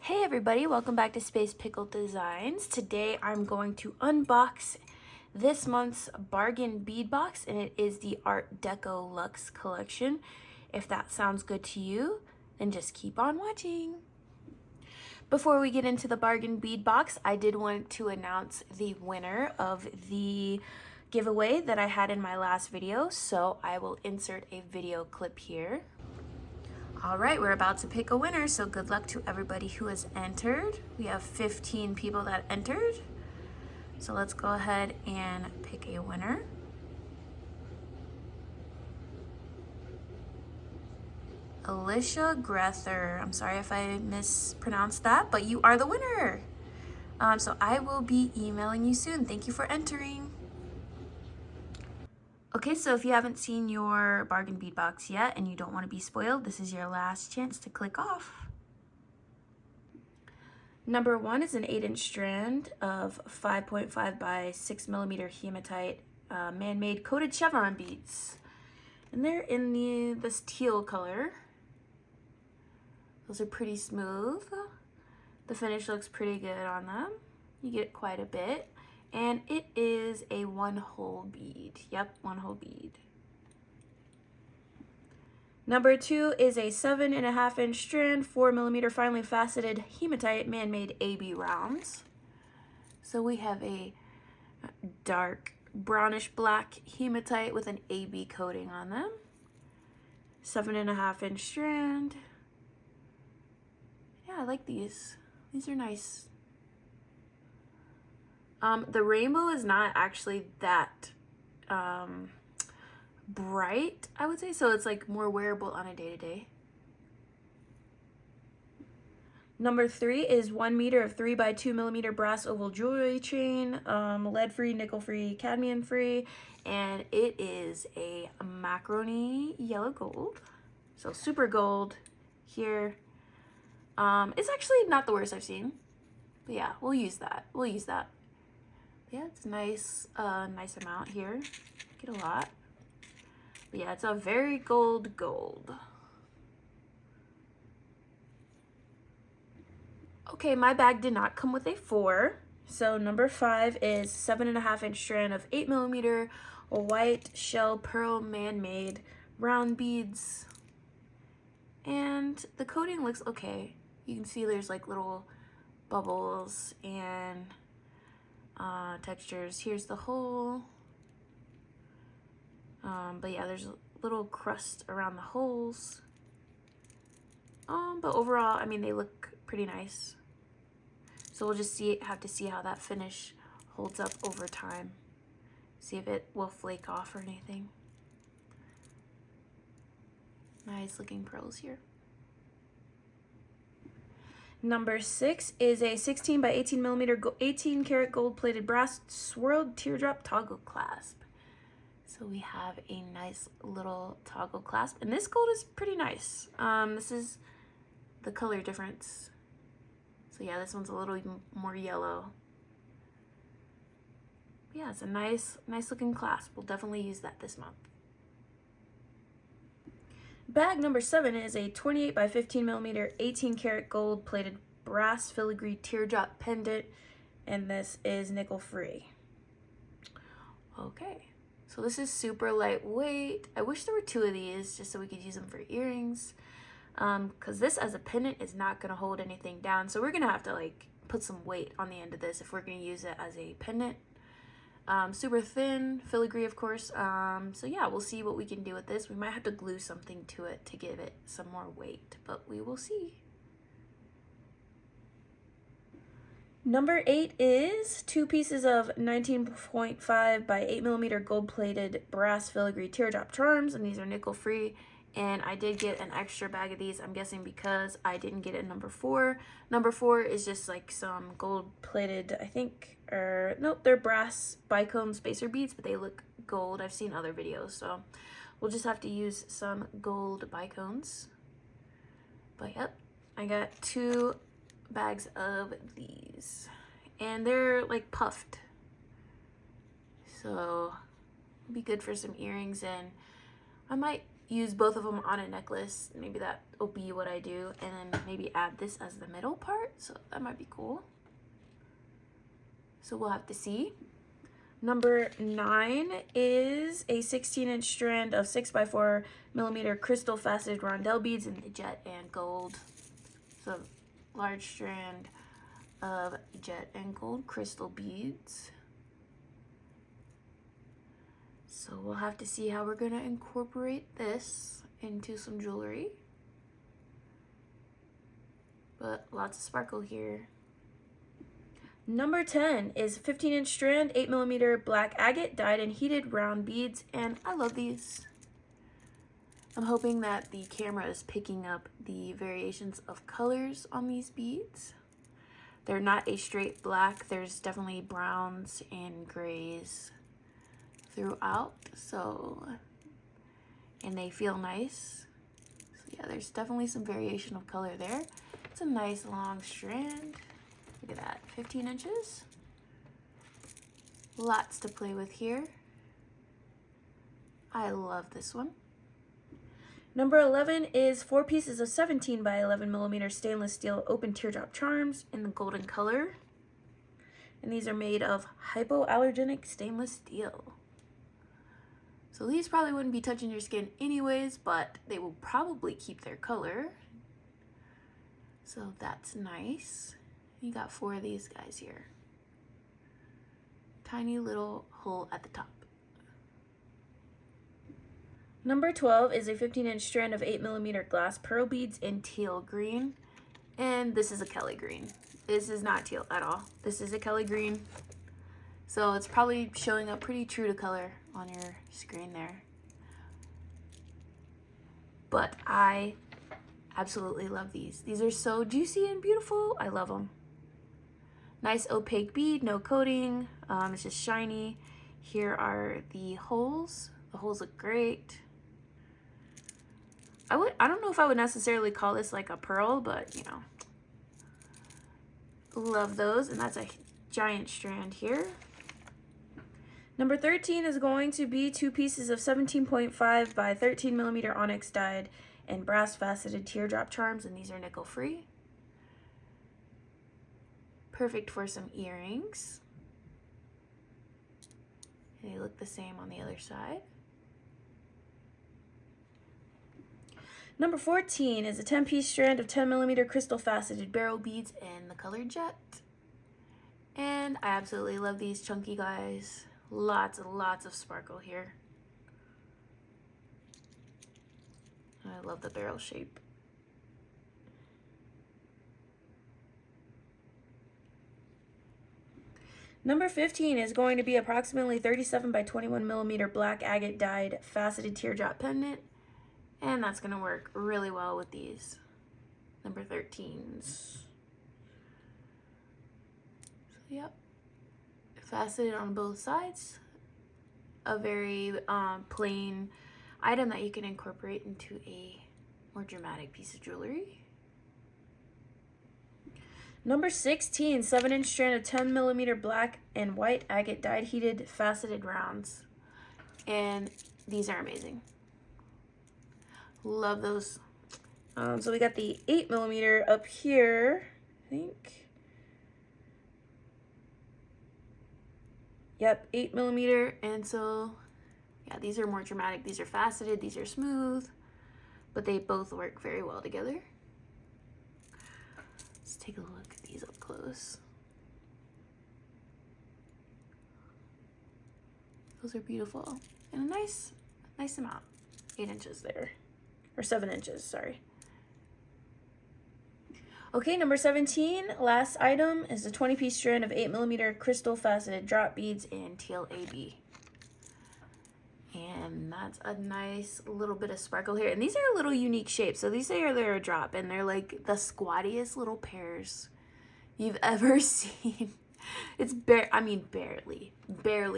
Hey everybody, welcome back to Space Pickle Designs. Today I'm going to unbox this month's Bargain Bead Box, and it is the Art Deco Luxe collection. If that sounds good to you, then just keep on watching. Before we get into the Bargain Bead Box, I did want to announce the winner of the giveaway that I had in my last video, so I will insert a video clip here. All right, we're about to pick a winner, so good luck to everybody who has entered. We have 15 people that entered. So let's go ahead and pick a winner. Alicia Grether. I'm sorry if I mispronounced that, but you are the winner. So I will be emailing you soon. Thank you for entering. Okay, so if you haven't seen your Bargain Bead Box yet and you don't want to be spoiled, this is your last chance to click off. Number one is an 8-inch strand of 5.5 by 6mm hematite man-made coated chevron beads. And they're in this teal color. Those are pretty smooth. The finish looks pretty good on them. You get quite a bit. And it is a 1-hole bead. Yep, 1-hole bead. Number two is a 7.5-inch strand, 4mm finely faceted hematite man-made AB rounds. So we have a dark brownish black hematite with an AB coating on them. 7.5-inch strand. Yeah, I like these. These are nice. The rainbow is not actually that bright, I would say, so it's like more wearable on a day-to-day. Number three is 1 meter of 3 by 2mm brass oval jewelry chain, lead-free, nickel-free, cadmium-free, and it is a macaroni yellow gold, so super gold here. It's actually not the worst I've seen, but yeah, we'll use that. Yeah, it's nice, nice amount here. Get a lot. But yeah, it's a very gold. Okay, my bag did not come with a 4. So number 5 is 7.5-inch strand of 8mm white shell pearl man-made round beads. And the coating looks okay. You can see there's like little bubbles and textures. Here's the hole. But yeah, there's a little crust around the holes. But overall, I mean, they look pretty nice. So we'll just have to see how that finish holds up over time. See if it will flake off or anything. Nice looking pearls here. Number 6 is a 16 by 18mm 18 karat gold plated brass swirled teardrop toggle clasp. So we have a nice little toggle clasp, and this gold is pretty nice. This is the color difference. So yeah, this one's a little even more yellow. Yeah, it's a nice looking clasp. We'll definitely use that this month. Bag number 7 is a 28 by 15mm 18 karat gold plated brass filigree teardrop pendant, and this is nickel free. Okay, so this is super lightweight. I wish there were 2 of these just so we could use them for earrings, because this as a pendant is not going to hold anything down, so we're gonna have to like put some weight on the end of this if we're going to use it as a pendant. Super thin, filigree of course. So yeah, we'll see what we can do with this. We might have to glue something to it to give it some more weight, but we will see. Number 8 is 2 pieces of 19.5 by 8mm gold plated brass filigree teardrop charms, and these are nickel free. And I did get an extra bag of these, I'm guessing because I didn't get it number 4. Number 4 is just like some gold plated, I think, or nope, they're brass bicone spacer beads, but they look gold. I've seen other videos, so we'll just have to use some gold bicones. But yep, I got 2 bags of these, and they're like puffed, so it'll be good for some earrings. And I might use both of them on a necklace. Maybe that will be what I do, and then maybe add this as the middle part, so that might be cool. So we'll have to see. Number 9 is a 16-inch strand of 6x4mm crystal faceted rondelle beads in the jet and gold. So large strand of jet and gold crystal beads. So we'll have to see how we're gonna incorporate this into some jewelry. But lots of sparkle here. Number 10 is 15-inch strand, 8mm black agate dyed and heated round beads, and I love these. I'm hoping that the camera is picking up the variations of colors on these beads. They're not a straight black, there's definitely browns and grays throughout, so, and they feel nice. So yeah, there's definitely some variation of color there. It's a nice long strand. Look at that, 15 inches. Lots to play with here. I love this one. Number 11 is 4 pieces of 17x11mm stainless steel open teardrop charms in the golden color. And these are made of hypoallergenic stainless steel. So these probably wouldn't be touching your skin anyways, but they will probably keep their color. So that's nice. You got 4 of these guys here. Tiny little hole at the top. Number 12 is a 15-inch strand of 8mm glass pearl beads in teal green. And this is a Kelly green. This is not teal at all. This is a Kelly green. So it's probably showing up pretty true to color on your screen there. But I absolutely love these. These are so juicy and beautiful. I love them. Nice opaque bead, no coating. It's just shiny. Here are the holes. The holes look great. I don't know if I would necessarily call this like a pearl, but you know, love those. And that's a giant strand here. Number 13 is going to be 2 pieces of 17.5 by 13mm onyx dyed and brass faceted teardrop charms, and these are nickel free. Perfect for some earrings. They look the same on the other side. Number 14 is a 10-piece strand of 10mm crystal faceted barrel beads in the color jet. And I absolutely love these chunky guys. Lots and lots of sparkle here. I love the barrel shape. Number 15 is going to be approximately 37 by 21mm black agate dyed faceted teardrop pendant. And that's going to work really well with these number 13s. So, yep. Faceted on both sides. A very plain item that you can incorporate into a more dramatic piece of jewelry. Number 16, 7-inch strand of 10mm black and white agate dyed heated faceted rounds. And these are amazing. Love those. So we got the 8mm up here, I think. Yep, 8mm. And so, yeah, these are more dramatic. These are faceted, these are smooth, but they both work very well together. Let's take a look at these up close. Those are beautiful. And a nice amount. 8 inches there. Or 7 inches, sorry. Okay, number 17, last item is a 20-piece strand of 8mm crystal faceted drop beads in teal AB. And that's a nice little bit of sparkle here. And these are a little unique shapes. So these are they're a drop, and they're like the squattiest little pears you've ever seen. It's barely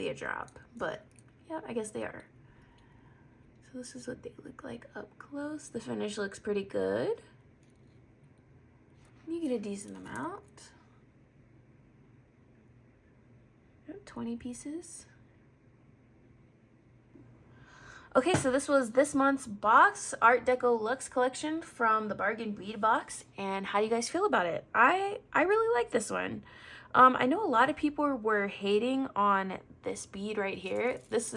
a drop, but yeah, I guess they are. So this is what they look like up close. The finish looks pretty good. You get a decent amount. 20 pieces. Okay, so this was this month's box, Art Deco Luxe collection from the Bargain Bead Box. And how do you guys feel about it? I really like this one. I know a lot of people were hating on this bead right here. This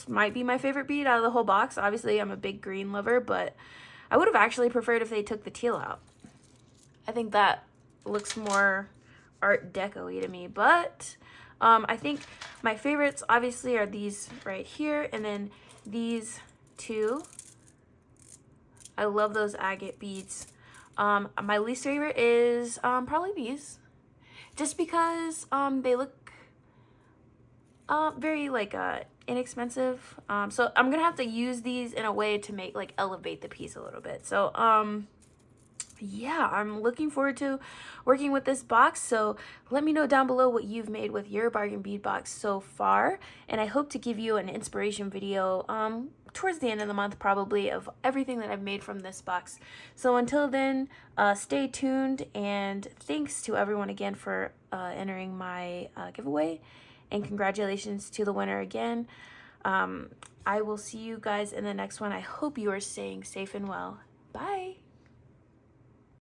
might be my favorite bead out of the whole box. Obviously, I'm a big green lover, but I would have actually preferred if they took the teal out. I think that looks more Art Deco-y to me, but I think my favorites obviously are these right here, and then these two. I love those agate beads. My least favorite is probably these, just because they look very like inexpensive. So I'm gonna have to use these in a way to make like elevate the piece a little bit. So yeah, I'm looking forward to working with this box. So let me know down below what you've made with your Bargain Bead Box so far. And I hope to give you an inspiration video towards the end of the month probably of everything that I've made from this box. So until then, stay tuned, and thanks to everyone again for entering my giveaway. And congratulations to the winner again. I will see you guys in the next one. I hope you are staying safe and well. Bye.